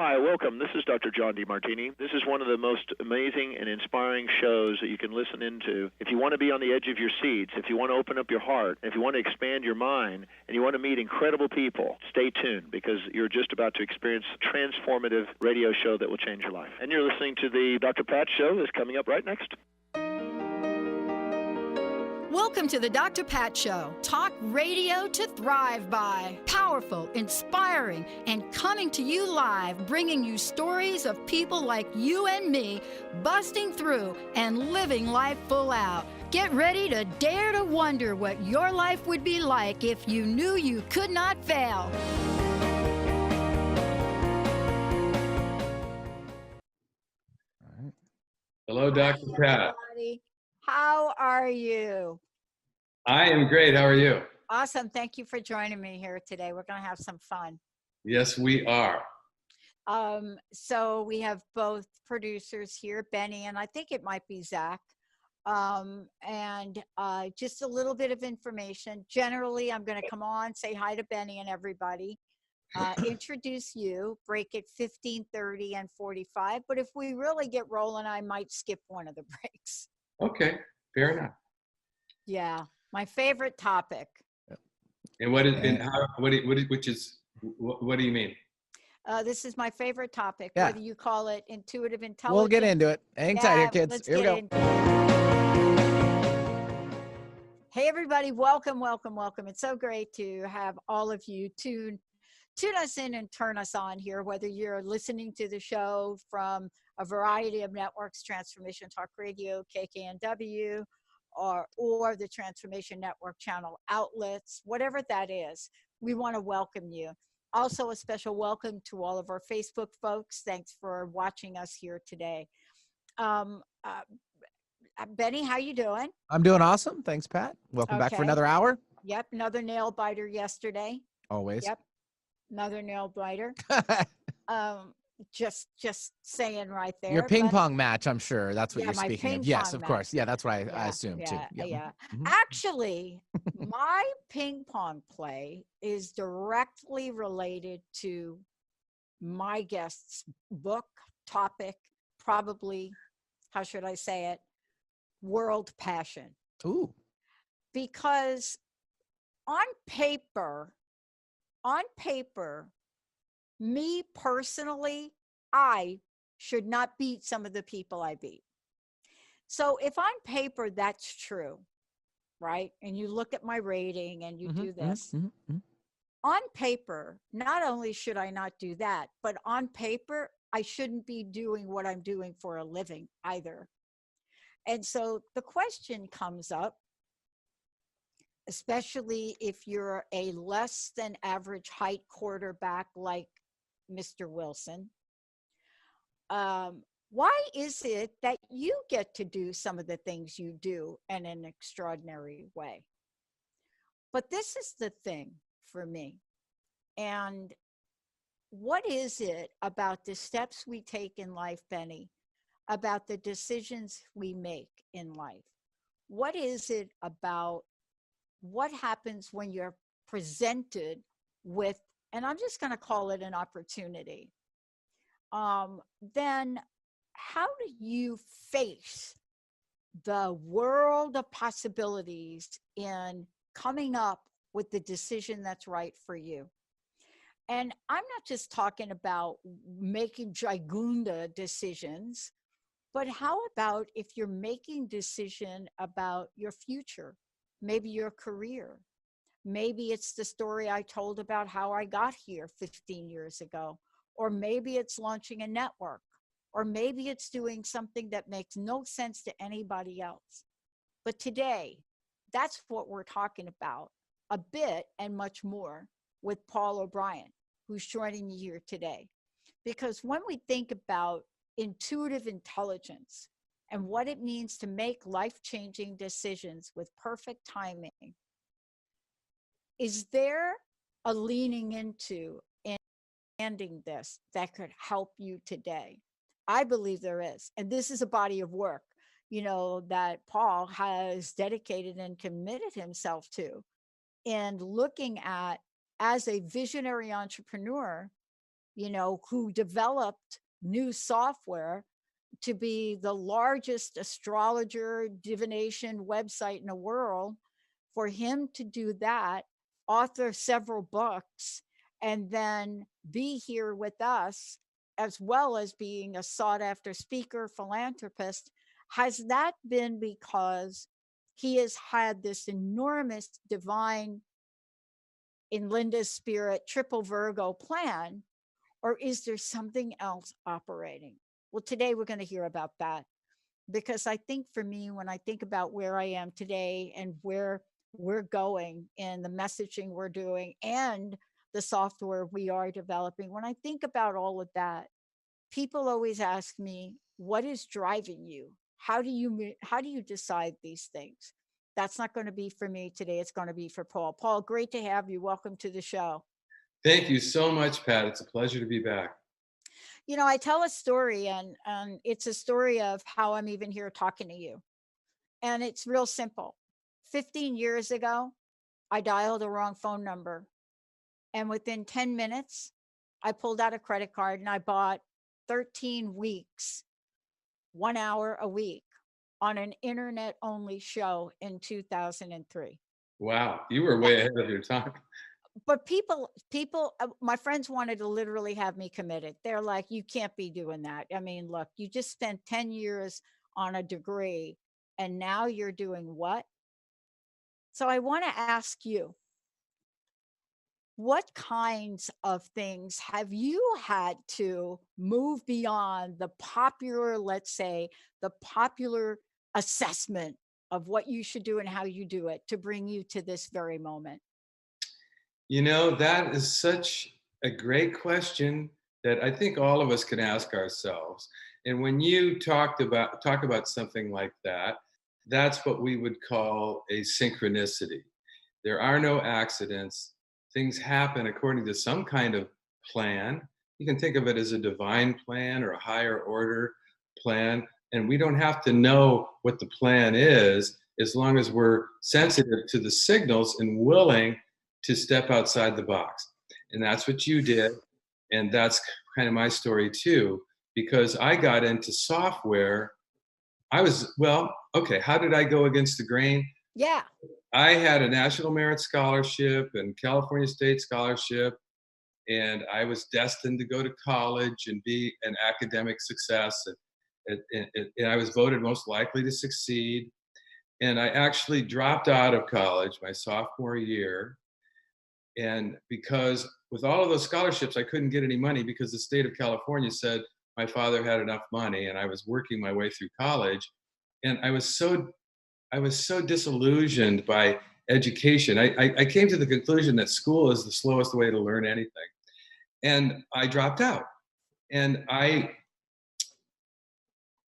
Hi, welcome. This is Dr. John DeMartini. This is one of the most amazing and inspiring shows that you can listen into. If you want to be on the edge of your seats, if you want to open up your heart, if you want to expand your mind, and you want to meet incredible people, stay tuned because you're just about to experience a transformative radio show that will change your life. And you're listening to the Dr. Pat Show that's coming up right next. Welcome to the Dr. Pat Show. Talk radio to thrive by. Powerful, inspiring, and coming to you live, bringing you stories of people like you and me, busting through and living life full out. Get ready to dare to wonder what your life would be like if you knew you could not fail. Hello, Dr. Pat. Everybody. How are you? I am great. How are you? Awesome. Thank you for joining me here today. We're going to have some fun. Yes, we are. So we have both producers here, Benny, and I think it might be Zach. Just a little bit of information. Generally, I'm going to come on, say hi to Benny and everybody, introduce you, break it 15, 30, and 45. But if we really get rolling, I might skip one of the breaks. Okay, fair enough. Yeah, my favorite topic. And what is and how? What do you mean? This is my favorite topic, Yeah. whether you call it intuitive intelligence. We'll get into it. Hang tight here, kids. Let's Here we get go. into it. Hey, everybody. Welcome, welcome, welcome. It's so great to have all of you tune us in and turn us on here, whether you're listening to the show from a variety of networks, Transformation Talk Radio, KKNW, or the Transformation Network channel outlets, whatever that is. We want to welcome you. Also, a special welcome to all of our Facebook folks. Thanks for watching us here today. Benny, how you doing? I'm doing awesome. Thanks, Pat. Welcome back for another hour. Yep, another nail biter yesterday. Always. Yep, another nail biter. Just saying right there. Your ping pong match, I'm sure. That's what you're my speaking ping of. Yes, pong of course. match. Yeah, that's what I assumed too. Yeah. Mhm. Actually, my ping pong play is directly related to my guest's book, topic, probably, how should I say it? World passion. Ooh. Because on paper, me personally, I should not beat some of the people I beat. So if on paper that's true, right? And you look at my rating and you do this, on paper, not only should I not do that, but on paper, I shouldn't be doing what I'm doing for a living either. And so the question comes up, especially if you're a less than average height quarterback like Mr. Wilson, why is it that you get to do some of the things you do in an extraordinary way? But this is the thing for me. And what is it about the steps we take in life, Benny, about the decisions we make in life? What is it about what happens when you're presented with, and I'm just going to call it an opportunity, then how do you face the world of possibilities in coming up with the decision that's right for you? And I'm not just talking about making gigunda decisions, but how about if you're making decision about your future, maybe your career? Maybe it's the story I told about how I got here 15 years ago, or maybe it's launching a network, or maybe it's doing something that makes no sense to anybody else. But today, that's what we're talking about a bit and much more with Paul O'Brien, who's joining me here today. Because when we think about intuitive intelligence and what it means to make life-changing decisions with perfect timing, is there a leaning into and understanding this that could help you today? I believe there is. And this is a body of work, that Paul has dedicated and committed himself to in looking at, as a visionary entrepreneur, who developed new software to be the largest astrologer divination website in the world, for him to do that, author several books, and then be here with us, as well as being a sought after speaker, philanthropist, has that been because he has had this enormous divine, in Linda's spirit, triple Virgo plan, or is there something else operating? Well, today we're going to hear about that, because I think for me, when I think about where I am today and where we're going and the messaging we're doing and the software we are developing, when I think about all of that, people always ask me, what is driving you? How do you decide these things? That's not going to be for me today. It's going to be for Paul. Paul, great to have you. Welcome to the show. Thank you so much, Pat. It's a pleasure to be back. I tell a story, and it's a story of how I'm even here talking to you. And it's real simple. 15 years ago, I dialed the wrong phone number. And within 10 minutes, I pulled out a credit card and I bought 13 weeks, 1 hour a week on an internet only show in 2003. Wow. You were way ahead of your time. But people, my friends wanted to literally have me committed. They're like, you can't be doing that. I mean, look, you just spent 10 years on a degree and now you're doing what? So I want to ask you, what kinds of things have you had to move beyond the popular, let's say, the popular assessment of what you should do and how you do it to bring you to this very moment? That is such a great question that I think all of us can ask ourselves. And when you talk about something like that, that's what we would call a synchronicity. There are no accidents. Things happen according to some kind of plan. You can think of it as a divine plan or a higher order plan. And we don't have to know what the plan is as long as we're sensitive to the signals and willing to step outside the box. And that's what you did. And that's kind of my story too, because I got into software. How did I go against the grain? Yeah. I had a National Merit Scholarship and California State Scholarship, and I was destined to go to college and be an academic success. And I was voted most likely to succeed. And I actually dropped out of college my sophomore year. And because with all of those scholarships, I couldn't get any money because the state of California said my father had enough money, and I was working my way through college. And I was so disillusioned by education. I came to the conclusion that school is the slowest way to learn anything. And I dropped out. And I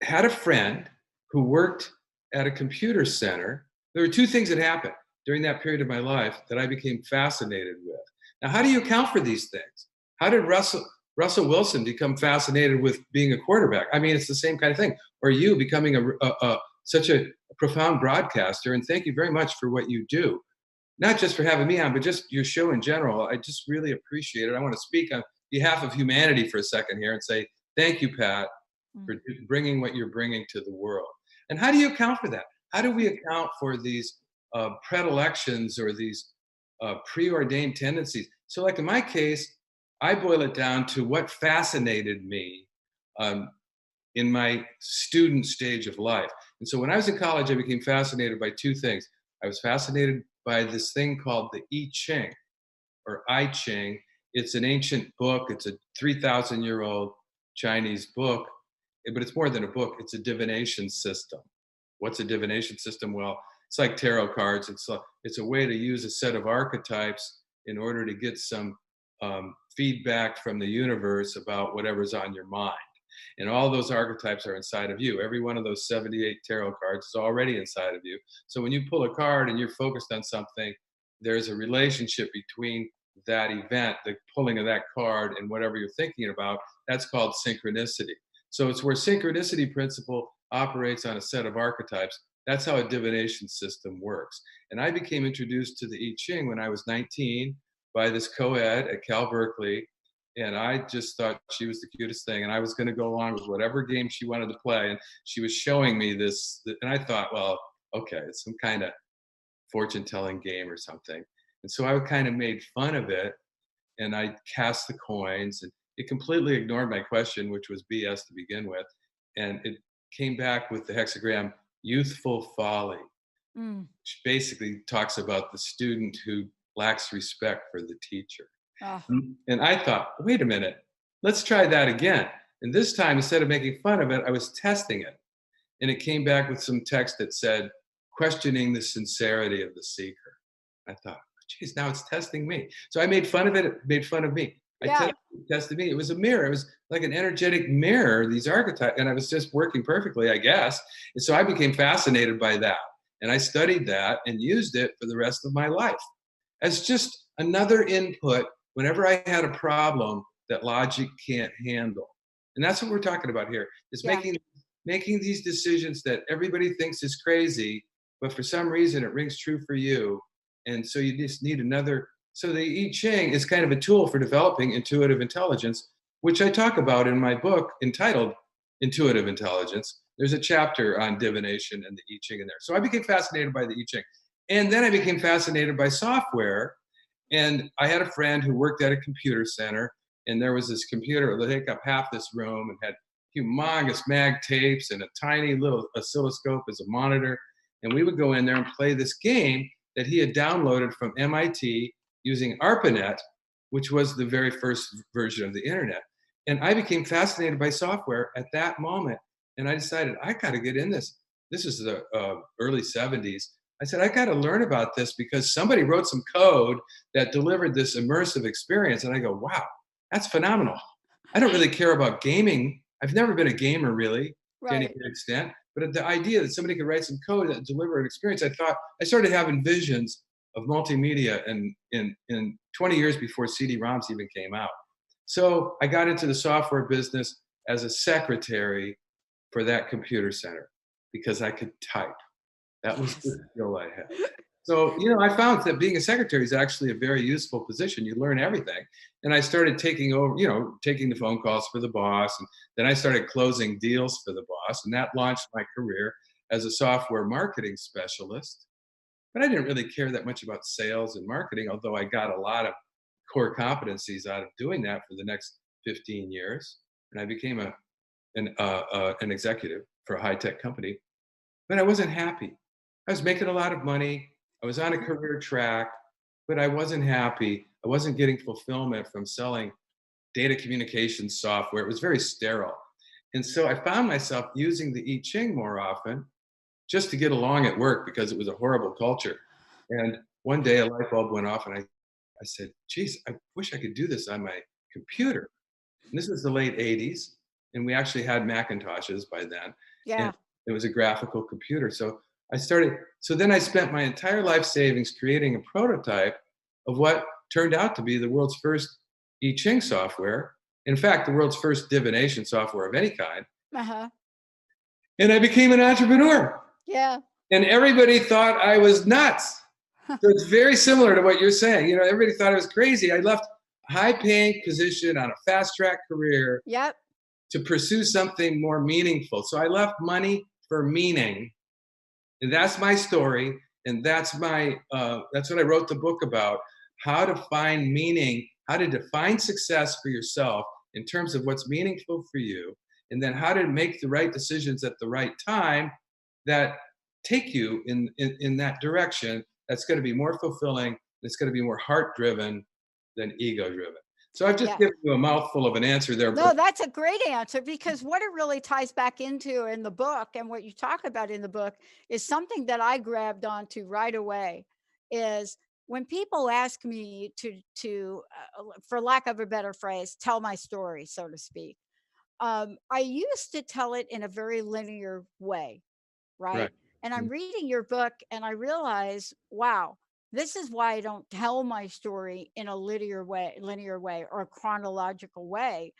had a friend who worked at a computer center. There were two things that happened during that period of my life that I became fascinated with. Now, how do you account for these things? How did Russell Wilson become fascinated with being a quarterback? I mean, it's the same kind of thing. Or you becoming such a profound broadcaster, and thank you very much for what you do. Not just for having me on, but just your show in general. I just really appreciate it. I want to speak on behalf of humanity for a second here and say, thank you, Pat, for bringing what you're bringing to the world. And how do you account for that? How do we account for these predilections or these preordained tendencies? So like in my case, I boil it down to what fascinated me in my student stage of life. And so when I was in college, I became fascinated by two things. I was fascinated by this thing called the I Ching, or I Ching. It's an ancient book. It's a 3,000-year-old Chinese book, but it's more than a book. It's a divination system. What's a divination system? Well, it's like tarot cards. It's a way to use a set of archetypes in order to get some feedback from the universe about whatever's on your mind. And all those archetypes are inside of you. Every one of those 78 tarot cards is already inside of you. So when you pull a card and you're focused on something, there's a relationship between that event, the pulling of that card, and whatever you're thinking about. That's called synchronicity. So it's where synchronicity principle operates on a set of archetypes. That's how a divination system works. And I became introduced to the I Ching when I was 19 by this co-ed at Cal Berkeley And I just thought she was the cutest thing. And I was going to go along with whatever game she wanted to play. And she was showing me this. And I thought, well, okay, it's some kind of fortune telling game or something. And so I kind of made fun of it. And I cast the coins. And it completely ignored my question, which was BS to begin with. And it came back with the hexagram youthful folly, which basically talks about the student who lacks respect for the teacher. Oh. And I thought, wait a minute, let's try that again. And this time, instead of making fun of it, I was testing it. And it came back with some text that said, questioning the sincerity of the seeker. I thought, geez, now it's testing me. So I made fun of it. It made fun of me. Yeah. Tested me. It was a mirror. It was like an energetic mirror, these archetypes. And I was just working perfectly, I guess. And so I became fascinated by that. And I studied that and used it for the rest of my life as just another input whenever I had a problem that logic can't handle. And that's what we're talking about here, is making these decisions that everybody thinks is crazy, but for some reason it rings true for you. And so you just need another. So the I Ching is kind of a tool for developing intuitive intelligence, which I talk about in my book entitled Intuitive Intelligence. There's a chapter on divination and the I Ching in there. So I became fascinated by the I Ching. And then I became fascinated by software. And I had a friend who worked at a computer center, and there was this computer that take up half this room and had humongous mag tapes and a tiny little oscilloscope as a monitor. And we would go in there and play this game that he had downloaded from MIT using ARPANET, which was the very first version of the internet. And I became fascinated by software at that moment. And I decided, I got to get in this. This is the early 70s. I said, I got to learn about this because somebody wrote some code that delivered this immersive experience. And I go, wow, that's phenomenal. I don't really care about gaming. I've never been a gamer really to any great extent. But the idea that somebody could write some code that deliver an experience, I started having visions of multimedia in 20 years before CD-ROMs even came out. So I got into the software business as a secretary for that computer center because I could type. That was the skill I had. So, I found that being a secretary is actually a very useful position. You learn everything. And I started taking over, taking the phone calls for the boss. And then I started closing deals for the boss. And that launched my career as a software marketing specialist. But I didn't really care that much about sales and marketing, although I got a lot of core competencies out of doing that for the next 15 years. And I became an executive for a high-tech company. But I wasn't happy. I was making a lot of money. I was on a career track, but I wasn't happy. I wasn't getting fulfillment from selling data communication software. It was very sterile. And so I found myself using the I Ching more often just to get along at work because it was a horrible culture. And one day a light bulb went off and I said, geez, I wish I could do this on my computer. And this was the late 80s. And we actually had Macintoshes by then. Yeah. And it was a graphical computer. So then I spent my entire life savings creating a prototype of what turned out to be the world's first I Ching software. In fact, the world's first divination software of any kind. Uh-huh. And I became an entrepreneur. Yeah. And everybody thought I was nuts. So it's very similar to what you're saying. Everybody thought I was crazy. I left a high-paying position on a fast-track career to pursue something more meaningful. So I left money for meaning. And that's my story. And that's what I wrote the book about, how to find meaning, how to define success for yourself in terms of what's meaningful for you, and then how to make the right decisions at the right time that take you in that direction that's going to be more fulfilling, that's going to be more heart-driven than ego-driven. So I've just given you a mouthful of an answer there. No, that's a great answer, because what it really ties back into in the book, and what you talk about in the book, is something that I grabbed onto right away. Is when people ask me to for lack of a better phrase, tell my story, so to speak. I used to tell it in a very linear way, right? And I'm reading your book and I realize, wow, this is why I don't tell my story in a linear way or a chronological way,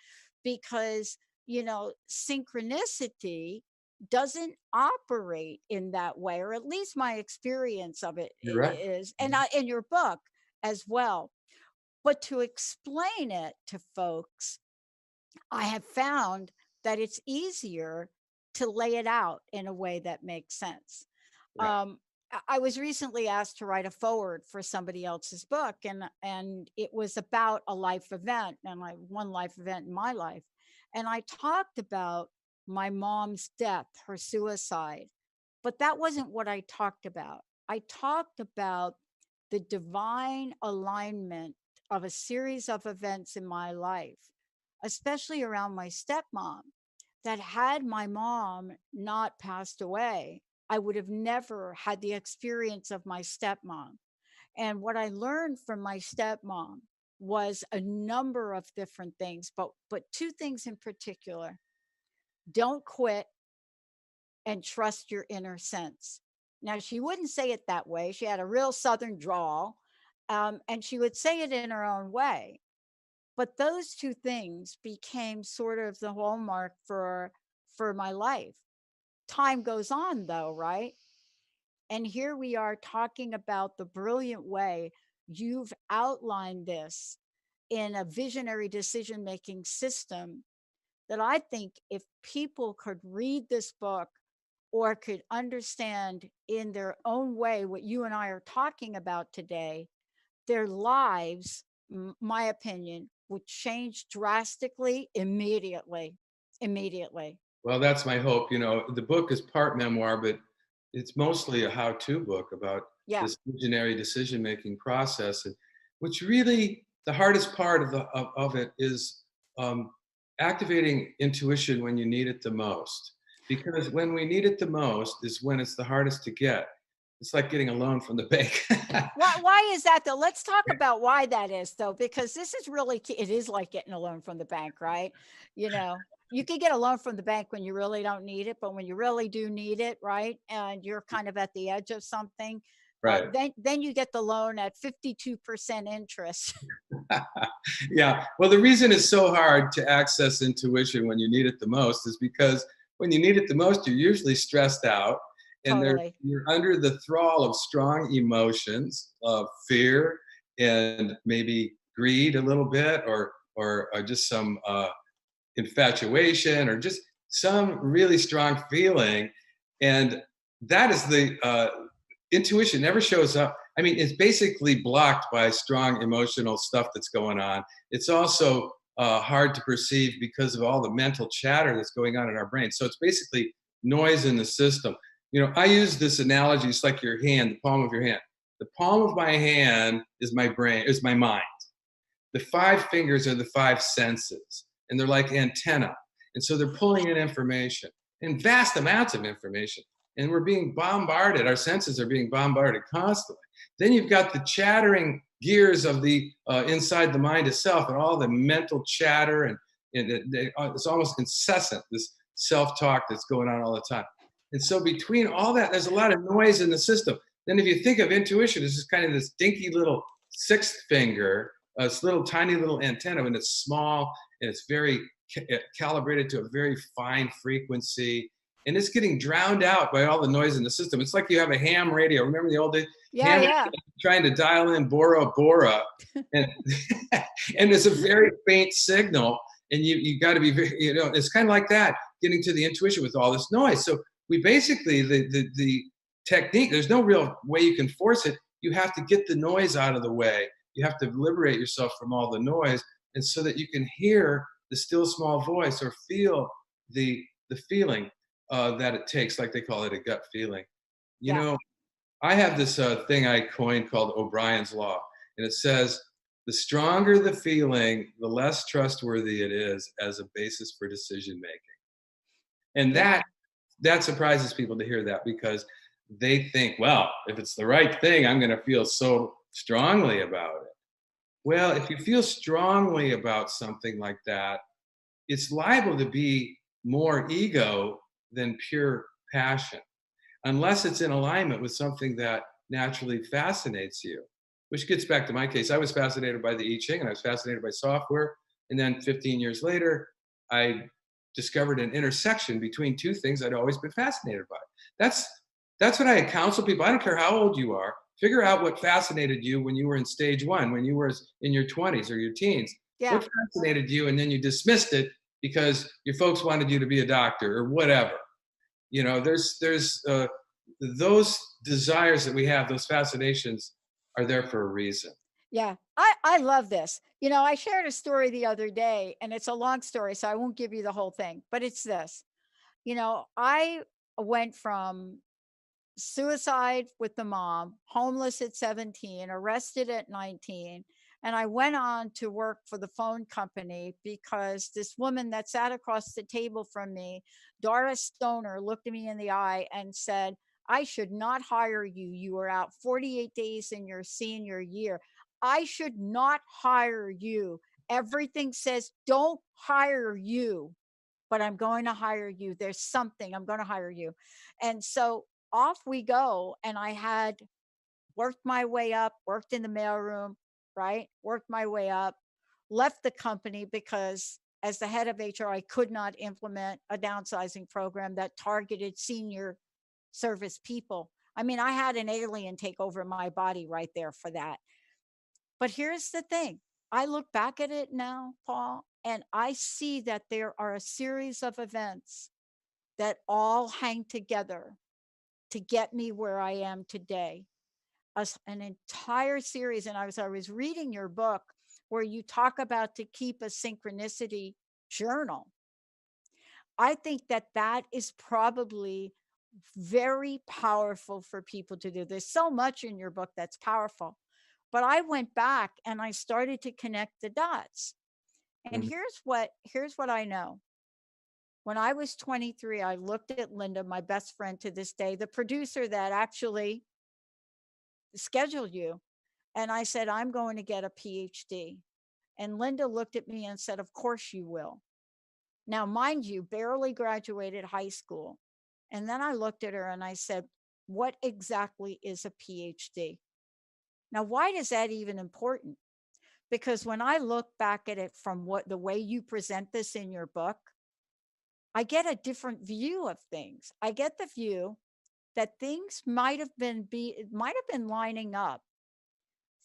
because, synchronicity doesn't operate in that way, or at least my experience of it is, and in your book as well. But to explain it to folks, I have found that it's easier to lay it out in a way that makes sense. Right. I was recently asked to write a foreword for somebody else's book, and it was about a life event, and one life event in my life. And I talked about my mom's death, her suicide, but that wasn't what I talked about. I talked about the divine alignment of a series of events in my life, especially around my stepmom, that had my mom not passed away, I would have never had the experience of my stepmom. And what I learned from my stepmom was a number of different things, but two things in particular. Don't quit and trust your inner sense. Now, she wouldn't say it that way. She had a real Southern drawl, and she would say it in her own way. But those two things became sort of the hallmark for my life. Time goes on, though, right? And here we are talking about the brilliant way you've outlined this in a visionary decision making system that I think if people could read this book or could understand in their own way what you and I are talking about today, their lives, my opinion, would change drastically immediately. Immediately. Well, that's my hope. You know, the book is part memoir, but it's mostly a how-to book about Yeah. this visionary decision-making process. And which really the hardest part of it is activating intuition when you need it the most. Because when we need it the most is when it's the hardest to get. It's like getting a loan from the bank. Why is that though? Let's talk about why that is though, because this is really key. It is like getting a loan from the bank, right? You know, you can get a loan from the bank when you really don't need it, but when you really do need it, right? And you're kind of at the edge of something, Right. then you get the loan at 52% interest. Yeah. Well, the reason it's so hard to access intuition when you need it the most is because when you need it the most, you're usually stressed out and Totally. you're under the thrall of strong emotions of fear and maybe greed a little bit or just some infatuation or just some really strong feeling. And that is the intuition never shows up. I mean, it's basically blocked by strong emotional stuff that's going on. It's also hard to perceive because of all the mental chatter that's going on in our brain. So it's basically noise in the system. You know, I use this analogy. It's like your hand, the palm of your hand. The palm of my hand is my brain, is my mind. The five fingers are the five senses, and they're like antenna. And so they're pulling in information, in vast amounts of information. And we're being bombarded. Our senses are being bombarded constantly. Then you've got the chattering gears of the inside the mind itself, and all the mental chatter, and it's almost incessant. This self-talk that's going on all the time. And so between all that, there's a lot of noise in the system. Then if you think of intuition, it's just kind of this dinky little sixth finger, this little tiny little antenna, and it's small and it's very calibrated to a very fine frequency, and it's getting drowned out by all the noise in the system. It's like you have a ham radio. Remember the old days? Yeah, ham yeah. Trying to dial in Bora Bora, and and it's a very faint signal, and you got to be very, you know, it's kind of like that, getting to the intuition with all this noise. So we basically the technique. There's no real way you can force it. You have to get the noise out of the way. You have to liberate yourself from all the noise, and so that you can hear the still small voice or feel the feeling that it takes, like they call it a gut feeling. You Yeah. know, I have this thing I coined called O'Brien's Law, and it says the stronger the feeling, the less trustworthy it is as a basis for decision making. And Yeah. that surprises people to hear that, because they think, well, if it's the right thing, I'm going to feel so strongly about it. Well, if you feel strongly about something like that, it's liable to be more ego than pure passion, unless it's in alignment with something that naturally fascinates you, which gets back to my case. I was fascinated by the I Ching and I was fascinated by software. And then 15 years later, I discovered an intersection between two things I'd always been fascinated by. That's what I counsel people. I don't care how old you are. Figure out what fascinated you when you were in stage one, when you were in your 20s or your teens. Yeah. What fascinated you, and then you dismissed it because your folks wanted you to be a doctor or whatever. You know, there's those desires that we have, those fascinations are there for a reason. Yeah, I love this. You know, I shared a story the other day, and it's a long story, so I won't give you the whole thing, but it's this. You know, I went from suicide with the mom, homeless at 17, arrested at 19. And I went on to work for the phone company because this woman that sat across the table from me, Doris Stoner, looked at me in the eye and said, I should not hire you. You were out 48 days in your senior year. I should not hire you. Everything says don't hire you, but I'm going to hire you. There's something, I'm going to hire you. And so off we go. And I had worked my way up, worked in the mailroom, right? Worked my way up, left the company because as the head of HR, I could not implement a downsizing program that targeted senior service people. I mean, I had an alien take over my body right there for that. But here's the thing. I look back at it now, Paul, and I see that there are a series of events that all hang together to get me where I am today. An entire series. And I was reading your book where you talk about to keep a synchronicity journal. I think that that is probably very powerful for people to do. There's so much in your book that's powerful. But I went back and I started to connect the dots. And here's what I know. When I was 23, I looked at Linda, my best friend to this day, the producer that actually scheduled you. And I said, I'm going to get a PhD. And Linda looked at me and said, of course you will. Now, mind you, barely graduated high school. And then I looked at her and I said, what exactly is a PhD? Now, why is that even important? Because when I look back at it from the way you present this in your book, I get a different view of things. I get the view that things might have been lining up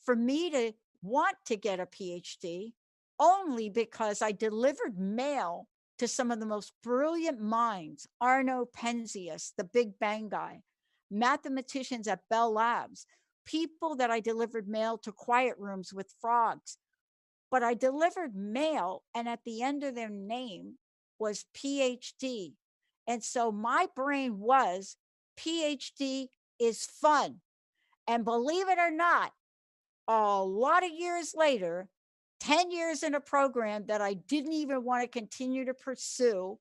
for me to want to get a PhD only because I delivered mail to some of the most brilliant minds, Arno Penzias, the Big Bang guy, mathematicians at Bell Labs, people that I delivered mail to quiet rooms with frogs. But I delivered mail, and at the end of their name was PhD. And so my brain was, PhD is fun. And believe it or not, a lot of years later, 10 years in a program that I didn't even want to continue to pursue,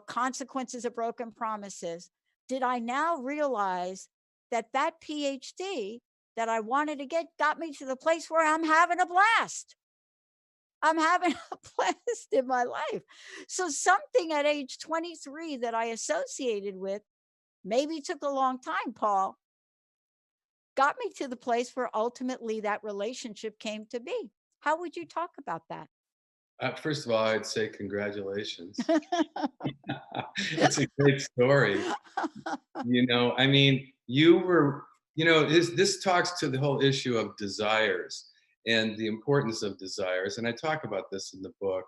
Consequences of Broken Promises, did I now realize that that PhD that I wanted to get got me to the place where I'm having a blast. I'm having a blast in my life. So something at age 23 that I associated with, maybe took a long time, Paul, got me to the place where ultimately that relationship came to be. How would you talk about that? First of all, I'd say congratulations. It's a great story. You know, I mean, you were, you know, this talks to the whole issue of desires and the importance of desires. And I talk about this in the book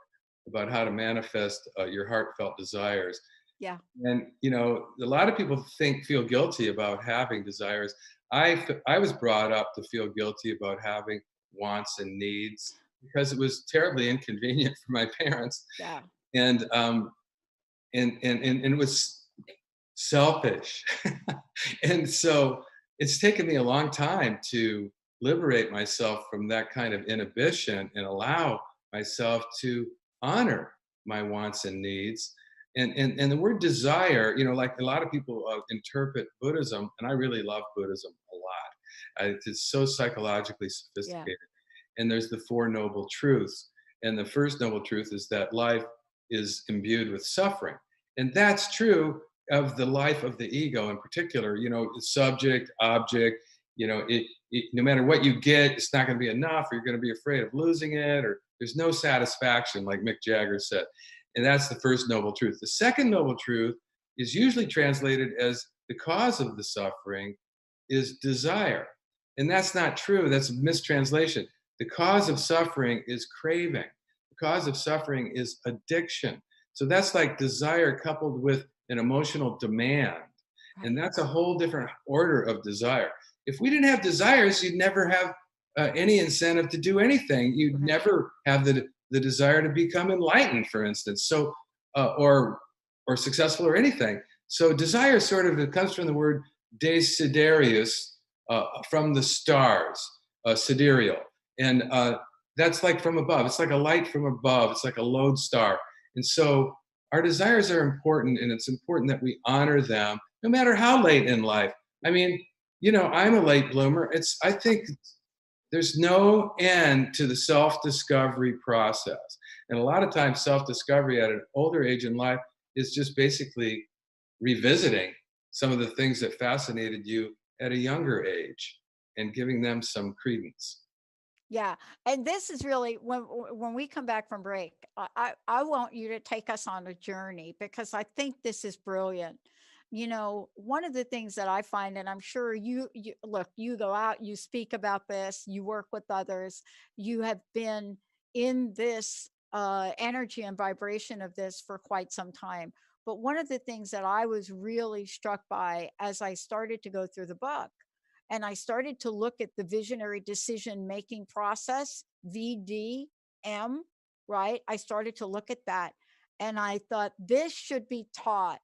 about how to manifest your heartfelt desires. Yeah. And, you know, a lot of people feel guilty about having desires. I was brought up to feel guilty about having wants and needs because it was terribly inconvenient for my parents. Yeah. And it was selfish. And so it's taken me a long time to liberate myself from that kind of inhibition and allow myself to honor my wants and needs. And the word desire, you know, like a lot of people interpret Buddhism, and I really love Buddhism a lot. It's so psychologically sophisticated. Yeah. And there's the Four Noble Truths. And the first noble truth is that life is imbued with suffering. And that's true of the life of the ego in particular. You know, subject, object, you know, no matter what you get, it's not going to be enough, or you're going to be afraid of losing it, or there's no satisfaction, like Mick Jagger said. And that's the first noble truth. The second noble truth is usually translated as the cause of the suffering is desire. And that's not true. That's a mistranslation. The cause of suffering is craving. The cause of suffering is addiction. So that's like desire coupled with an emotional demand. And that's a whole different order of desire. If we didn't have desires, you'd never have any incentive to do anything. You'd never have the desire to become enlightened, for instance. So, or successful or anything. So desire sort of, it comes from the word desiderius, from the stars, sidereal. And that's like from above. It's like a light from above. It's like a lodestar. And so our desires are important, and it's important that we honor them no matter how late in life. I mean, you know, I'm a late bloomer. I think there's no end to the self-discovery process. And a lot of times self-discovery at an older age in life is just basically revisiting some of the things that fascinated you at a younger age and giving them some credence. Yeah. And this is really when we come back from break, I want you to take us on a journey, because I think this is brilliant. You know, one of the things that I find, and I'm sure you look, you go out, you speak about this, you work with others, you have been in this energy and vibration of this for quite some time. But one of the things that I was really struck by as I started to go through the book, and I started to look at the visionary decision making process, VDM, right? I started to look at that, and I thought this should be taught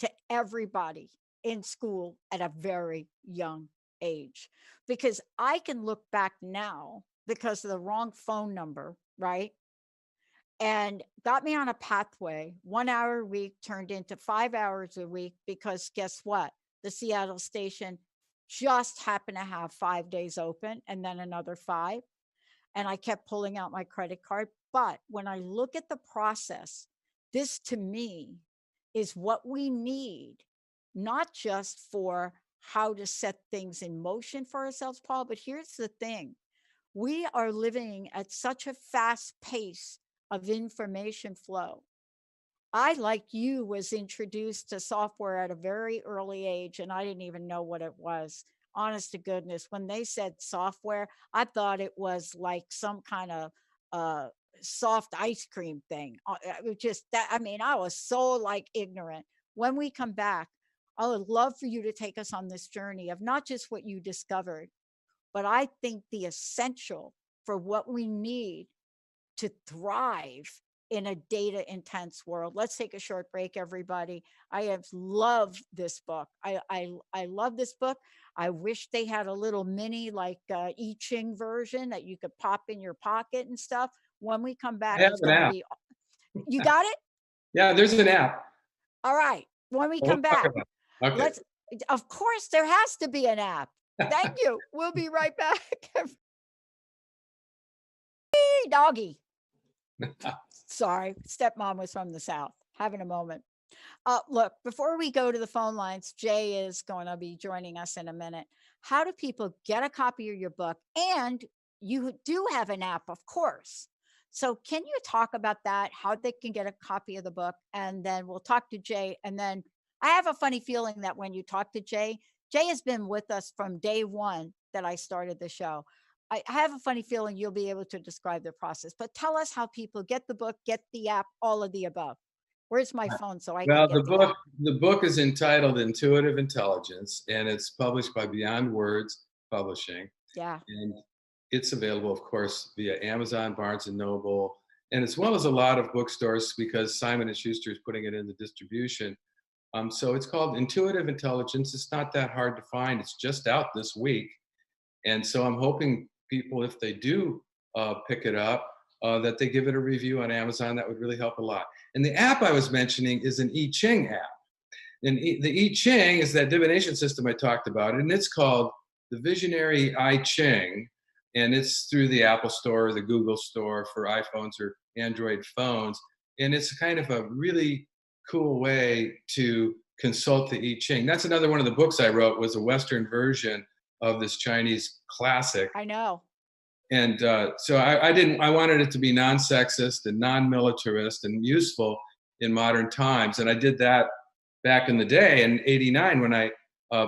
to everybody in school at a very young age, because I can look back now because of the wrong phone number, right? And got me on a pathway. 1 hour a week turned into 5 hours a week, because guess what? The Seattle station just happened to have 5 days open and then another 5. And I kept pulling out my credit card. But when I look at the process, this to me is what we need, not just for how to set things in motion for ourselves, Paul, but here's the thing. We are living at such a fast pace of information flow. I, like you, was introduced to software at a very early age, and I didn't even know what it was. Honest to goodness, when they said software, I thought it was like some kind of soft ice cream thing. It was just that. I mean, I was so like ignorant. When we come back, I would love for you to take us on this journey of not just what you discovered, but I think the essential for what we need to thrive in a data intense world. Let's take a short break, everybody. I have loved this book. I love this book. I wish they had a little mini like I Ching version that you could pop in your pocket and stuff. When we come back, it's going to be, you got it? Yeah, there's an app. All right. When we come back, okay. Of course there has to be an app. Thank you. We'll be right back. Hey, doggy. Sorry, stepmom was from the South, having a moment. Look, before we go to the phone lines, Jay is going to be joining us in a minute. How do people get a copy of your book? And you do have an app, of course. So can you talk about that, how they can get a copy of the book? And then we'll talk to Jay. And then I have a funny feeling that when you talk to Jay has been with us from day one that I started the show. I have a funny feeling you'll be able to describe the process, but tell us how people get the book, get the app, all of the above. Where's my phone so I can get the book is entitled Intuitive Intelligence, and it's published by Beyond Words Publishing. Yeah. And it's available, of course, via Amazon, Barnes and Noble, and as well as a lot of bookstores, because Simon & Schuster is putting it into distribution. So it's called Intuitive Intelligence. It's not that hard to find. It's just out this week. And so I'm hoping people, if they do pick it up, that they give it a review on Amazon. That would really help a lot. And the app I was mentioning is an I Ching app. And the I Ching is that divination system I talked about, and it's called the Visionary I Ching, and it's through the Apple Store or the Google Store for iPhones or Android phones. And it's kind of a really cool way to consult the I Ching. That's another one of the books I wrote, was a Western version of this Chinese classic. I know. And so I wanted it to be non-sexist and non-militarist and useful in modern times. And I did that back in the day in '89 when I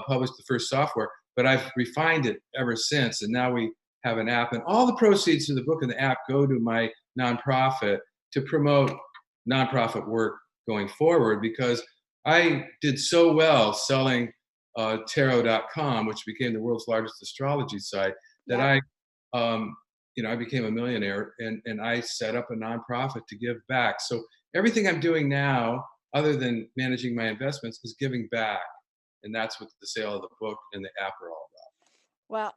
published the first software. but I've refined it ever since. And now we have an app, and all the proceeds of the book and the app go to my nonprofit to promote nonprofit work going forward, because I did so well selling tarot.com, which became the world's largest astrology site, that I became a millionaire, and I set up a nonprofit to give back. So everything I'm doing now, other than managing my investments, is giving back. And that's what the sale of the book and the app are all about. Well,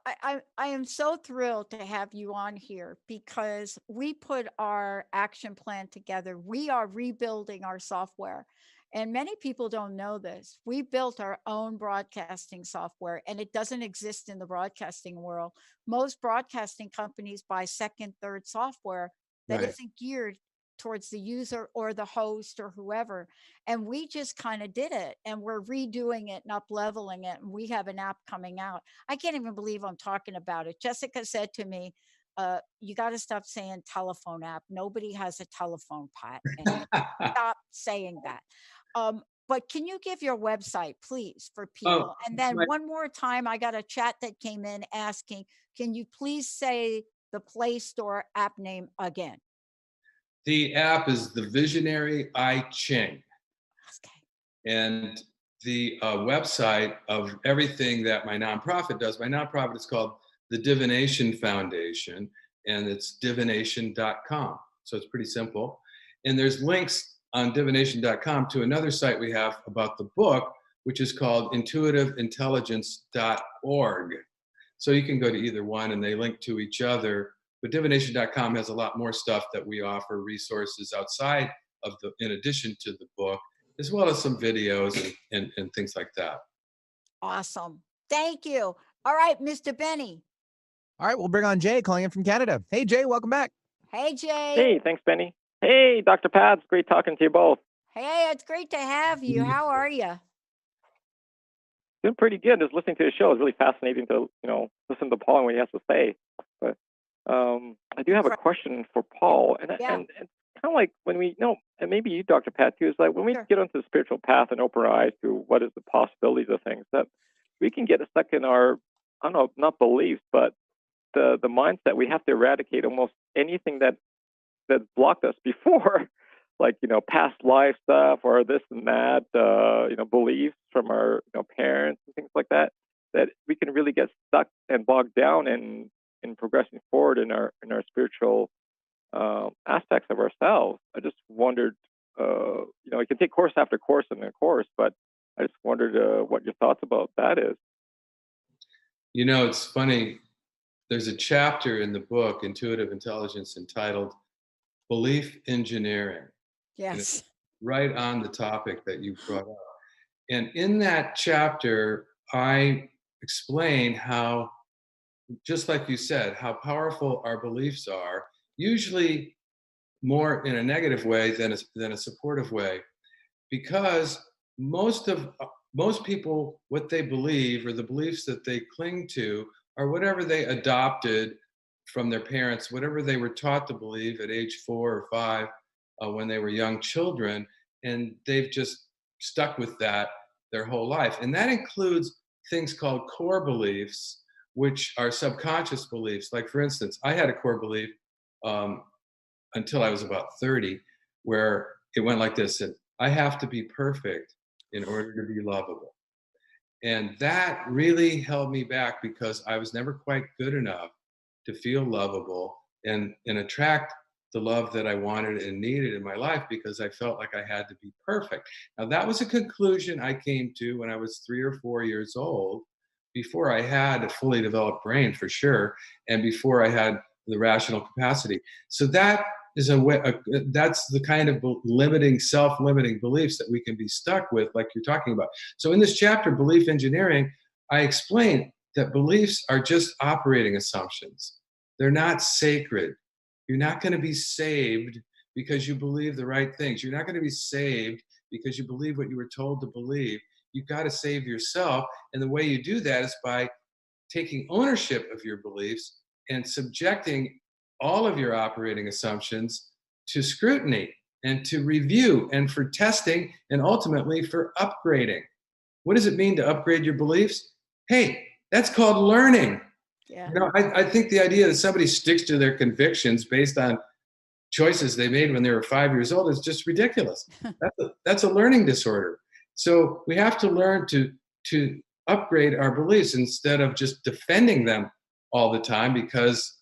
I am so thrilled to have you on here, because we put our action plan together. We are rebuilding our software. And many people don't know this. We built our own broadcasting software, and it doesn't exist in the broadcasting world. Most broadcasting companies buy second, third software that Right. isn't geared towards the user or the host or whoever. And we just kind of did it, and we're redoing it and up leveling it. And we have an app coming out. I can't even believe I'm talking about it. Jessica said to me, you got to stop saying telephone app. Nobody has a telephone, Pat. And stop saying that. But can you give your website, please, for people? And then one more time, I got a chat that came in asking, can you please say the Play Store app name again? The app is The Visionary I Ching. Okay. And the website of everything that my nonprofit does, my nonprofit is called the Divination Foundation, and it's divination.com. So it's pretty simple. And there's links on divination.com to another site we have about the book, which is called intuitiveintelligence.org. So you can go to either one, and they link to each other. But divination.com has a lot more stuff that we offer, resources outside of in addition to the book, as well as some videos and things like that. Awesome. Thank you. All right, Mr. Benny. All right, we'll bring on Jay calling in from Canada. Hey, Jay, welcome back. Hey, Jay. Hey, thanks, Benny. Hey, Dr. Pat, it's great talking to you both. Hey, it's great to have you. How are you? Doing pretty good. Just listening to the show is really fascinating to, listen to Paul and what he has to say. But I do have a question for Paul, and it's kind of like when we and maybe you, Dr. Pat, too, is like when we get onto the spiritual path and open our eyes to what is the possibilities of things, that we can get stuck in our, I don't know, not beliefs, but the mindset. We have to eradicate almost anything that blocked us before, like, past life stuff or this and that, beliefs from our parents and things like that, that we can really get stuck and bogged down in progressing forward in our spiritual aspects of ourselves. I just wondered, you can take course after course and course, but I just wondered what your thoughts about that is. It's funny. There's a chapter in the book, Intuitive Intelligence, entitled Belief Engineering. Yes. Right on the topic that you brought up. And in that chapter, I explain how, just like you said, how powerful our beliefs are, usually more in a negative way than a supportive way, because most people, what they believe or the beliefs that they cling to are whatever they adopted from their parents, whatever they were taught to believe at age 4 or 5 when they were young children, and they've just stuck with that their whole life. And that includes things called core beliefs, which are subconscious beliefs. Like, for instance, I had a core belief until I was about 30, where it went like this: that I have to be perfect in order to be lovable. And that really held me back, because I was never quite good enough to feel lovable and attract the love that I wanted and needed in my life, because I felt like I had to be perfect. Now, that was a conclusion I came to when I was 3 or 4 years old, before I had a fully developed brain, for sure, and before I had the rational capacity. So that is that's the kind of self-limiting beliefs that we can be stuck with, like you're talking about. So in this chapter, Belief Engineering, I explain that beliefs are just operating assumptions. They're not sacred. You're not going to be saved because you believe the right things. You're not going to be saved because you believe what you were told to believe. You've got to save yourself. And the way you do that is by taking ownership of your beliefs and subjecting all of your operating assumptions to scrutiny and to review and for testing and ultimately for upgrading. What does it mean to upgrade your beliefs? Hey, That's called learning. Yeah. You know, I think the idea that somebody sticks to their convictions based on choices they made when they were 5 years old is just ridiculous. That's a learning disorder. So we have to learn to upgrade our beliefs instead of just defending them all the time because,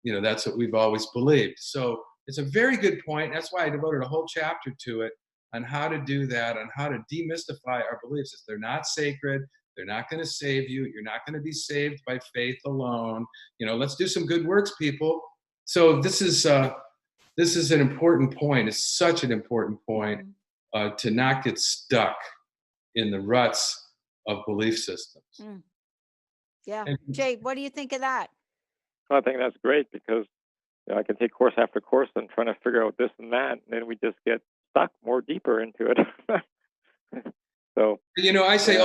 you know, that's what we've always believed. So it's a very good point. That's why I devoted a whole chapter to it on how to do that, on how to demystify our beliefs. Is they're not sacred. They're not going to save you. You're not going to be saved by faith alone. You know, let's do some good works, people. So this is an important point. It's such an important point to not get stuck in the ruts of belief systems. Yeah. Jay, what do you think of that? I think that's great because I can take course after course and trying to figure out this and that, and then we just get stuck more deeper into it. So, you know, I say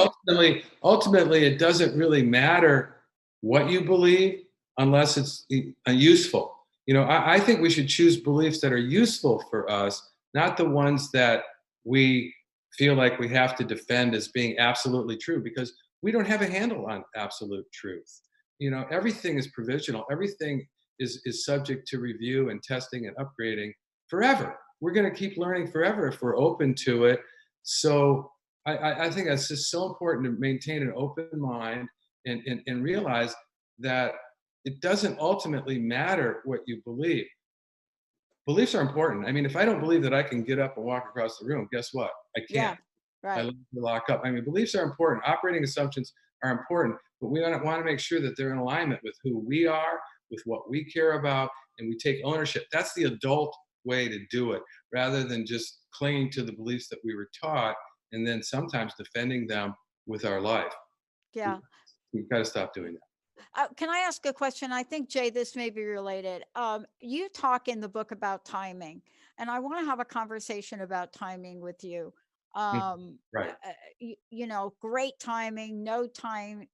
ultimately, it doesn't really matter what you believe unless it's useful. You know, I think we should choose beliefs that are useful for us, not the ones that we feel like we have to defend as being absolutely true, because we don't have a handle on absolute truth. You know, everything is provisional. Everything is subject to review and testing and upgrading forever. We're going to keep learning forever if we're open to it. So I think that's just so important to maintain an open mind and realize that it doesn't ultimately matter what you believe. Beliefs are important. I mean, if I don't believe that I can get up and walk across the room, guess what? I can't. Yeah, right. I lock up. I mean, beliefs are important. Operating assumptions are important, but we want to make sure that they're in alignment with who we are, with what we care about, and we take ownership. That's the adult way to do it, rather than just clinging to the beliefs that we were taught and then sometimes defending them with our life. Yeah. We've got to stop doing that. Can I ask a question? I think, Jay, this may be related. You talk in the book about timing, and I want to have a conversation about timing with you. Right. You know, great timing, no timing,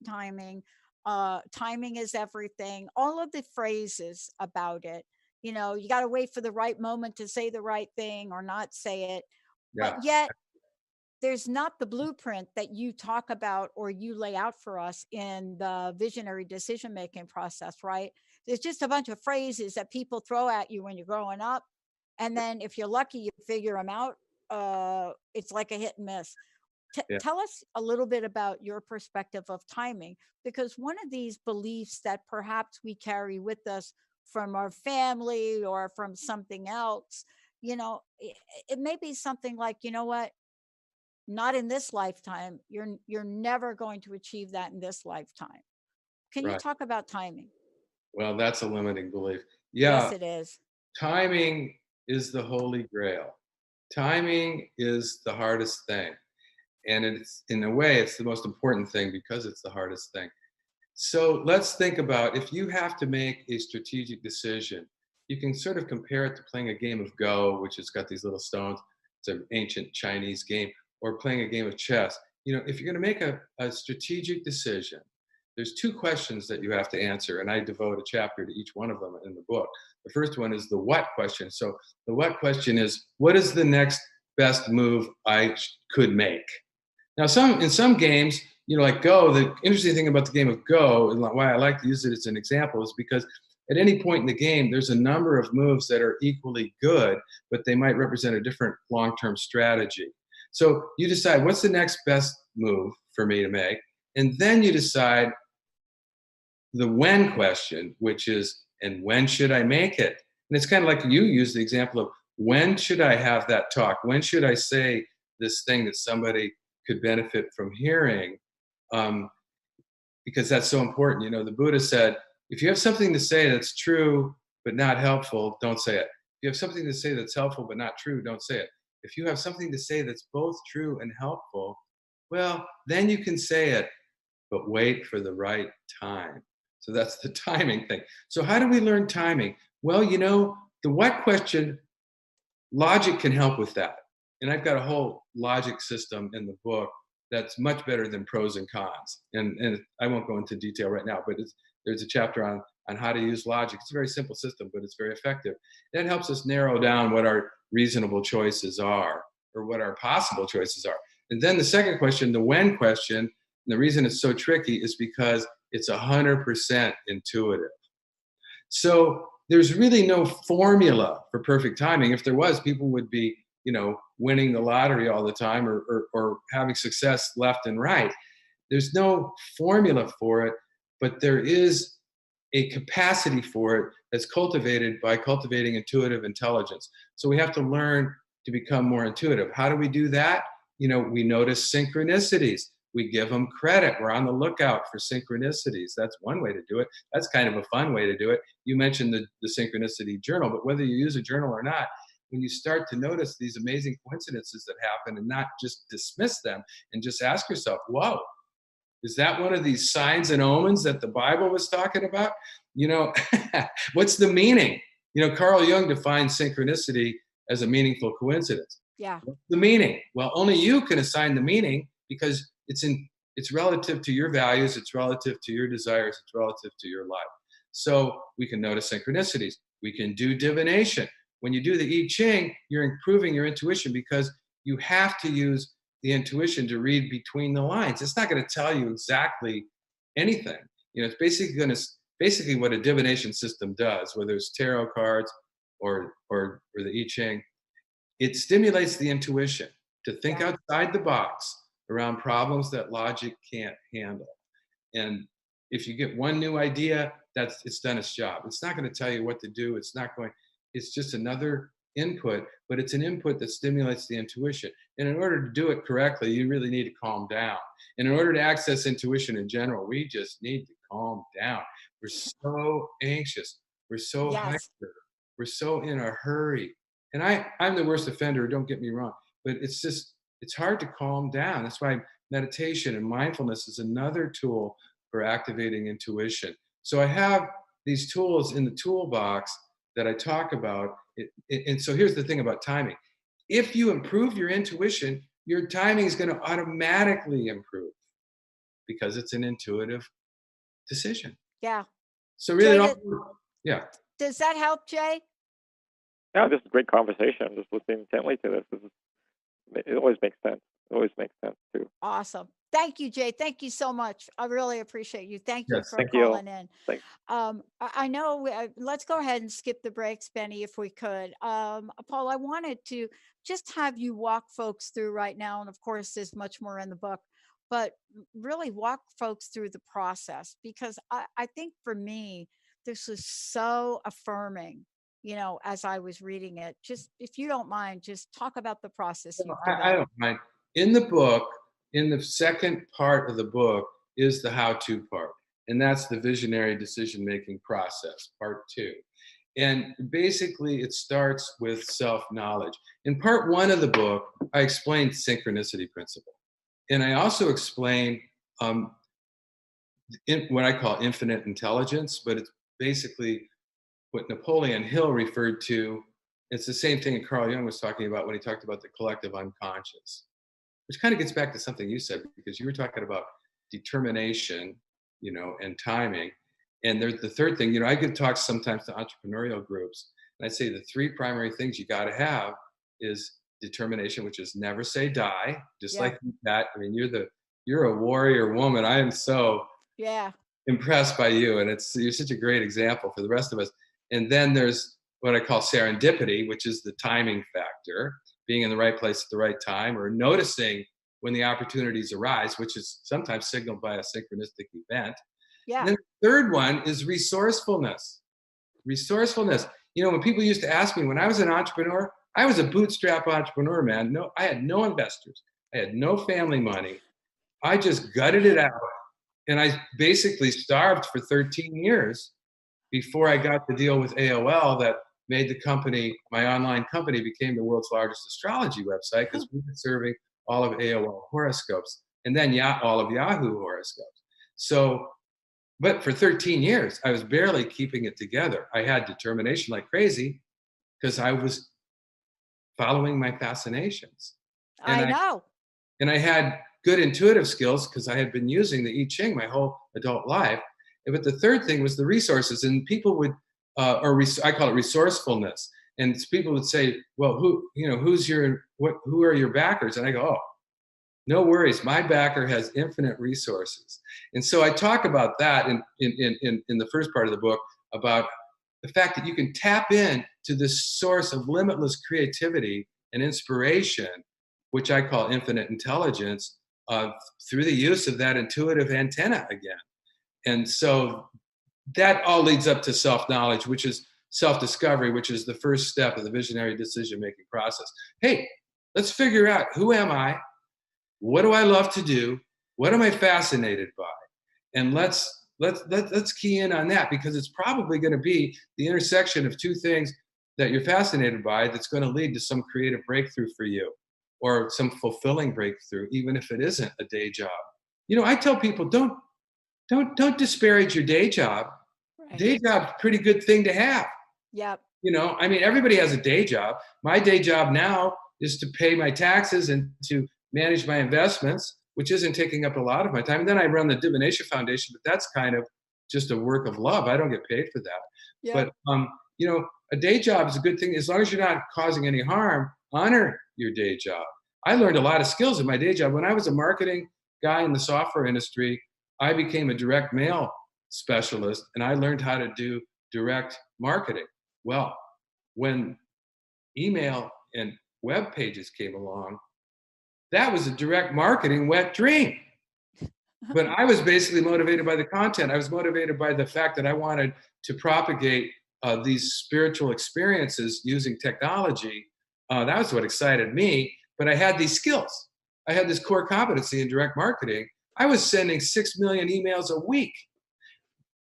timing is everything, all of the phrases about it. You know, you got to wait for the right moment to say the right thing or not say it. Yeah. But yet, there's not the blueprint that you talk about or you lay out for us in the visionary decision making process, right? There's just a bunch of phrases that people throw at you when you're growing up, and then if you're lucky, you figure them out. It's like a hit and miss. Tell us a little bit about your perspective of timing, because one of these beliefs that perhaps we carry with us from our family or from something else, you know, it may be something like, you know what, not in this lifetime. You're never going to achieve that in this lifetime. Can you talk about timing? Well, that's a limiting belief. Yeah. Yes, it is. Timing is the holy grail. Timing is the hardest thing. And it's, in a way, it's the most important thing because it's the hardest thing. So let's think about, if you have to make a strategic decision, you can sort of compare it to playing a game of Go, which has got these little stones. It's an ancient Chinese game, or playing a game of chess. You know, if you're going to make a strategic decision, there's two questions that you have to answer, and I devote a chapter to each one of them in the book. The first one is the what question. So the what question is, what is the next best move I could make? Now, in some games, you know, like Go, the interesting thing about the game of Go, and why I like to use it as an example, is because at any point in the game, there's a number of moves that are equally good, but they might represent a different long-term strategy. So you decide, what's the next best move for me to make? And then you decide the when question, which is, and when should I make it? And it's kind of like you use the example of, when should I have that talk? When should I say this thing that somebody could benefit from hearing? Because that's so important. You know, the Buddha said, if you have something to say that's true but not helpful, don't say it. If you have something to say that's helpful but not true, don't say it. If you have something to say that's both true and helpful, well, then you can say it, but wait for the right time. So that's the timing thing. So how do we learn timing? Well, you know, the what question, logic can help with that. And I've got a whole logic system in the book that's much better than pros and cons. And I won't go into detail right now, but there's a chapter on how to use logic. It's a very simple system, but it's very effective. And it helps us narrow down what our reasonable choices are, or what our possible choices are. And then the second question, the when question, and the reason it's so tricky is because It's 100% intuitive. So there's really no formula for perfect timing. If there was, people would be, winning the lottery all the time or having success left and right. There's no formula for it, but there is a capacity for it that's cultivated by cultivating intuitive intelligence. So we have to learn to become more intuitive. How do we do that? We notice synchronicities. We give them credit. We're on the lookout for synchronicities. That's one way to do it. That's kind of a fun way to do it. You mentioned the synchronicity journal, but whether you use a journal or not, when you start to notice these amazing coincidences that happen and not just dismiss them and just ask yourself, whoa, is that one of these signs and omens that the Bible was talking about? What's the meaning? Carl Jung defined synchronicity as a meaningful coincidence. Yeah. What's the meaning? Well, only you can assign the meaning because it's relative to your values, it's relative to your desires, it's relative to your life. So we can notice synchronicities. We can do divination. When you do the I Ching, you're improving your intuition because you have to use the intuition to read between the lines. It's not going to tell you exactly anything. It's basically what a divination system does, whether it's tarot cards or the I Ching. It stimulates the intuition to think outside the box around problems that logic can't handle. And if you get one new idea, it's done its job. It's not going to tell you what to do. It's just another input, but it's an input that stimulates the intuition. And in order to do it correctly, you really need to calm down. And in order to access intuition in general, we just need to calm down. We're so anxious. We're so hyper. We're so in a hurry. And I'm the worst offender, don't get me wrong, but it's hard to calm down. That's why meditation and mindfulness is another tool for activating intuition. So I have these tools in the toolbox that I talk about. And so here's the thing about timing. If you improve your intuition, your timing is going to automatically improve because it's an intuitive decision. Yeah. So really, Jay, does that help, Jay? Yeah, this is a great conversation. I'm just listening intently to this. It always makes sense. It always makes sense too. Awesome. Thank you, Jay. Thank you so much. I really appreciate you. Thank you for Thank calling you. in. Thanks. I know. Let's go ahead and skip the breaks, Benny, if we could. Paul, I wanted to just have you walk folks through right now, and of course, there's much more in the book, but really walk folks through the process because I think for me, this was so affirming. As I was reading it, just if you don't mind, just talk about the process you've developed. I don't mind. In the book, in the second part of the book is the how-to part, and that's the visionary decision-making process, part 2. And basically, it starts with self-knowledge. In part 1 of the book, I explained synchronicity principle, and I also explain what I call infinite intelligence, but it's basically what Napoleon Hill referred to. It's the same thing that Carl Jung was talking about when he talked about the collective unconscious, which kind of gets back to something you said, because you were talking about determination, and timing. And there's the third thing, I could talk sometimes to entrepreneurial groups, and I'd say the 3 primary things you got to have is determination, which is never say die, just like that. I mean, you're a warrior woman. I am so impressed by you, and you're such a great example for the rest of us. And then there's what I call serendipity, which is the timing factor, being in the right place at the right time, or noticing when the opportunities arise, which is sometimes signaled by a synchronistic event. Yeah. And then the third one is resourcefulness. Resourcefulness. When people used to ask me, when I was an entrepreneur, I was a bootstrap entrepreneur, man. No, I had no investors. I had no family money. I just gutted it out. And I basically starved for 13 years before I got the deal with AOL that made the company, my online company, became the world's largest astrology website because we were serving all of AOL horoscopes and then all of Yahoo horoscopes. So, but for 13 years, I was barely keeping it together. I had determination like crazy because I was following my fascinations. I know. And I had good intuitive skills because I had been using the I Ching my whole adult life. But the third thing was the resources, and people would, I call it resourcefulness. And people would say, "Well, who are your backers?" And I go, "Oh, No worries. My backer has infinite resources. And so I talk about that in the first part of the book, about the fact that you can tap in to this source of limitless creativity and inspiration, which I call infinite intelligence, through the use of that intuitive antenna again. And so that all leads up to self-knowledge, which is self-discovery, which is the first step of the visionary decision-making process. Hey, let's figure out, who am I? What do I love to do? What am I fascinated by? And let's key in on that, because it's probably going to be the intersection of two things that you're fascinated by that's going to lead to some creative breakthrough for you, or some fulfilling breakthrough, even if it isn't a day job. You know, I tell people, don't disparage your day job. Right. Day job's a pretty good thing to have. Yep. You know, I mean, everybody has a day job. My day job now is to pay my taxes and to manage my investments, which isn't taking up a lot of my time. And then I run the Divination Foundation, but that's kind of just a work of love. I don't get paid for that. Yep. But, you know, a day job is a good thing. As long as you're not causing any harm, honor your day job. I learned a lot of skills in my day job. When I was a marketing guy in the software industry, I became a direct mail specialist, and I learned how to do direct marketing. Well, when email and web pages came along, that was a direct marketing wet dream. But I was basically motivated by the content. I was motivated by the fact that I wanted to propagate these spiritual experiences using technology. That was what excited me. But I had these skills. I had this core competency in direct marketing. I was sending 6 million emails a week.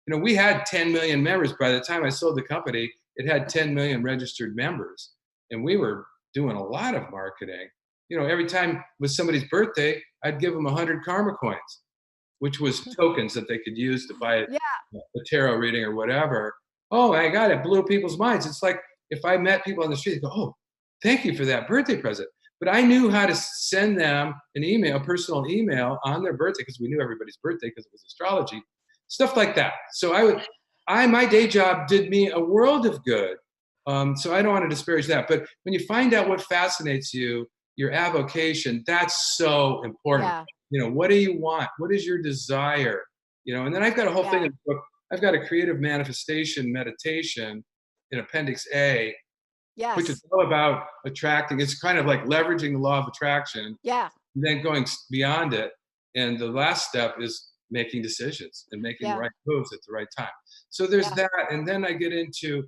You know, we had 10 million members. By the time I sold the company, it had 10 million registered members. And we were doing a lot of marketing. You know, every time was somebody's birthday, I'd give them 100 karma coins, which was tokens that they could use to buy a tarot reading or whatever. Oh my God, it blew people's minds. It's like if I met people on the street, they go, oh, thank you for that birthday present. But I knew how to send them an email, a personal email on their birthday, because we knew everybody's birthday because it was astrology, stuff like that. So my day job did me a world of good. So I don't want to disparage that. But when you find out what fascinates you, your avocation, that's so important. Yeah. You know, what do you want? What is your desire? You know, and then I've got a whole thing in the book. I've got a creative manifestation meditation in Appendix A, which is all about attracting. It's kind of like leveraging the law of attraction. Yeah. And then going beyond it. And the last step is making decisions and making the right moves at the right time. So there's that. And then I get into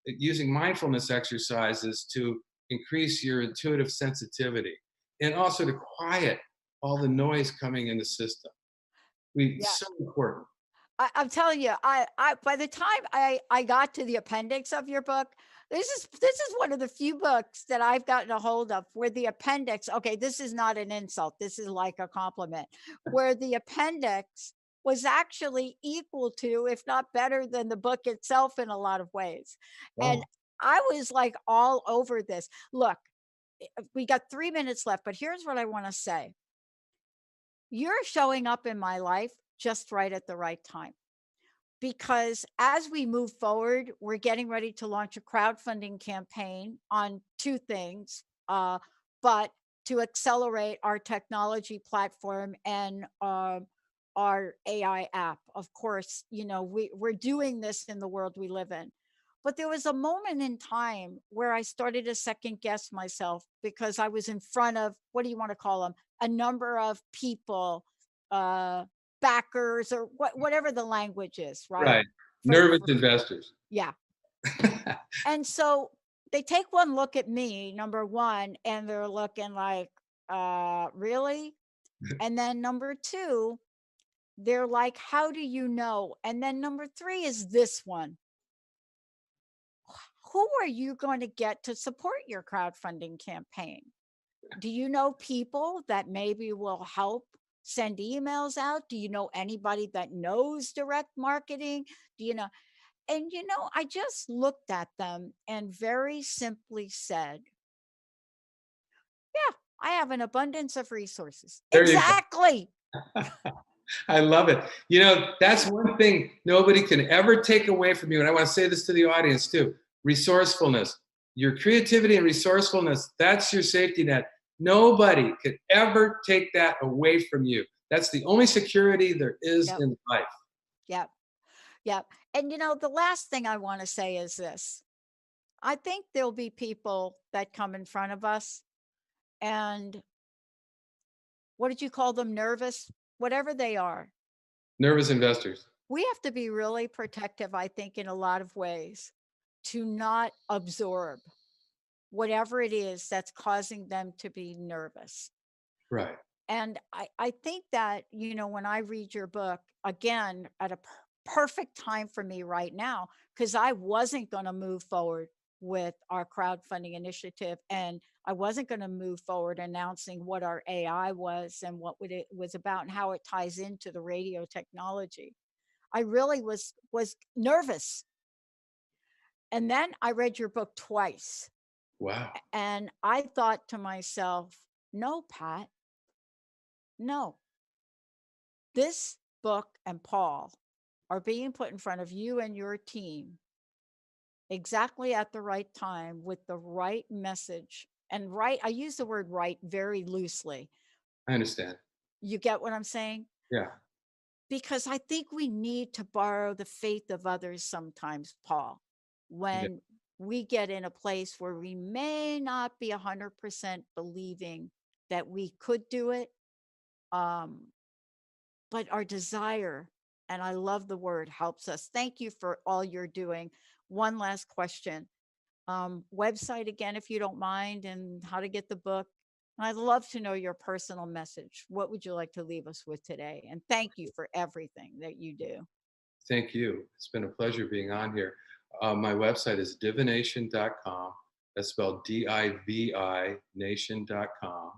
using mindfulness exercises to increase your intuitive sensitivity, and also to quiet all the noise coming in the system. So important. I'm telling you, I by the time I got to the appendix of your book, this is one of the few books that I've gotten a hold of where the appendix, okay, this is not an insult, this is like a compliment, where the appendix was actually equal to, if not better than, the book itself in a lot of ways. Wow. And I was like all over this. Look, we got 3 minutes left, but here's what I want to say. You're showing up in my life just right at the right time. Because as we move forward, we're getting ready to launch a crowdfunding campaign on two things, but to accelerate our technology platform and our AI app. Of course, you know, we're doing this in the world we live in. But there was a moment in time where I started to second guess myself, because I was in front of, what do you want to call them? A number of people, backers, or whatever the language is, right? Right. Nervous investors. Yeah. And so they take one look at me, number one, and they're looking like, really? And then number two, they're like, how do you know? And then number three is this one. Who are you going to get to support your crowdfunding campaign? Do you know people that maybe will help send emails out? Do you know anybody that knows direct marketing? Do you know? And, you know, I just looked at them and very simply said, yeah, I have an abundance of resources. There exactly. I love it. You know, that's one thing nobody can ever take away from you. And I want to say this to the audience too. Resourcefulness, your creativity and resourcefulness, that's your safety net. Nobody could ever take that away from you. That's the only security there is in life. Yep. Yep. And the last thing I want to say is this. I think there'll be people that come in front of us and what did you call them? Nervous? Whatever they are. Nervous investors. We have to be really protective, I think, in a lot of ways to not absorb whatever it is that's causing them to be nervous. Right. And I think that, when I read your book, again, at a perfect time for me right now, because I wasn't going to move forward with our crowdfunding initiative. And I wasn't going to move forward announcing what our AI was and what it was about and how it ties into the radio technology. I really was nervous. And then I read your book twice. Wow. And I thought to myself, no, Pat, no. This book and Paul are being put in front of you and your team exactly at the right time with the right message. And right, I use the word right very loosely. I understand. You get what I'm saying? Yeah. Because I think we need to borrow the faith of others sometimes, Paul, when we get in a place where we may not be 100% believing that we could do it. But our desire, and I love the word, helps us. Thank you for all you're doing. One last question. Website again, if you don't mind, and how to get the book. I'd love to know your personal message. What would you like to leave us with today? And thank you for everything that you do. Thank you. It's been a pleasure being on here. My website is divination.com. That's spelled DIVI nation.com.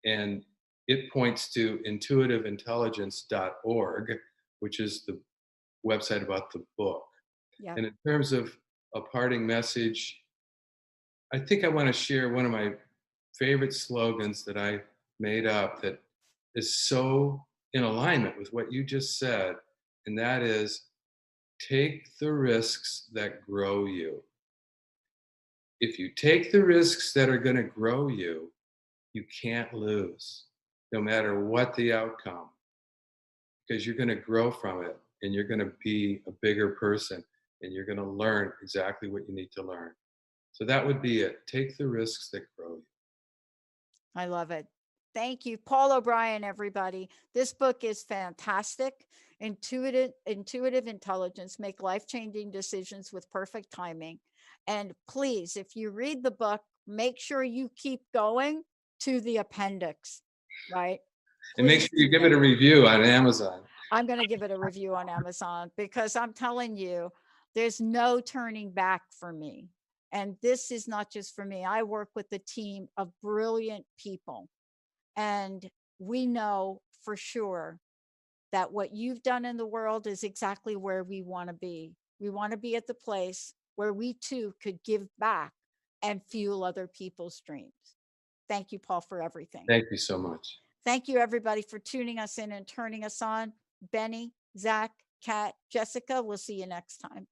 And it points to intuitiveintelligence.org, which is the website about the book. Yeah. And in terms of a parting message, I think I want to share one of my favorite slogans that I made up that is so in alignment with what you just said, and that is, take the risks that grow you. If you take the risks that are going to grow you, you can't lose, no matter what the outcome, because you're going to grow from it and you're going to be a bigger person and you're going to learn exactly what you need to learn. So that would be it. Take the risks that grow you. I love it. Thank you. Paul O'Brien, everybody. This book is fantastic. Intuitive Intelligence, Make Life-Changing Decisions with Perfect Timing. And please, if you read the book, make sure you keep going to the appendix, right? And make sure you give it a review on Amazon. I'm going to give it a review on Amazon because I'm telling you, there's no turning back for me. And this is not just for me. I work with a team of brilliant people. And we know for sure that what you've done in the world is exactly where we want to be. We want to be at the place where we too could give back and fuel other people's dreams. Thank you, Paul, for everything. Thank you so much. Thank you, everybody, for tuning us in and turning us on. Benny, Zach, Kat, Jessica, we'll see you next time.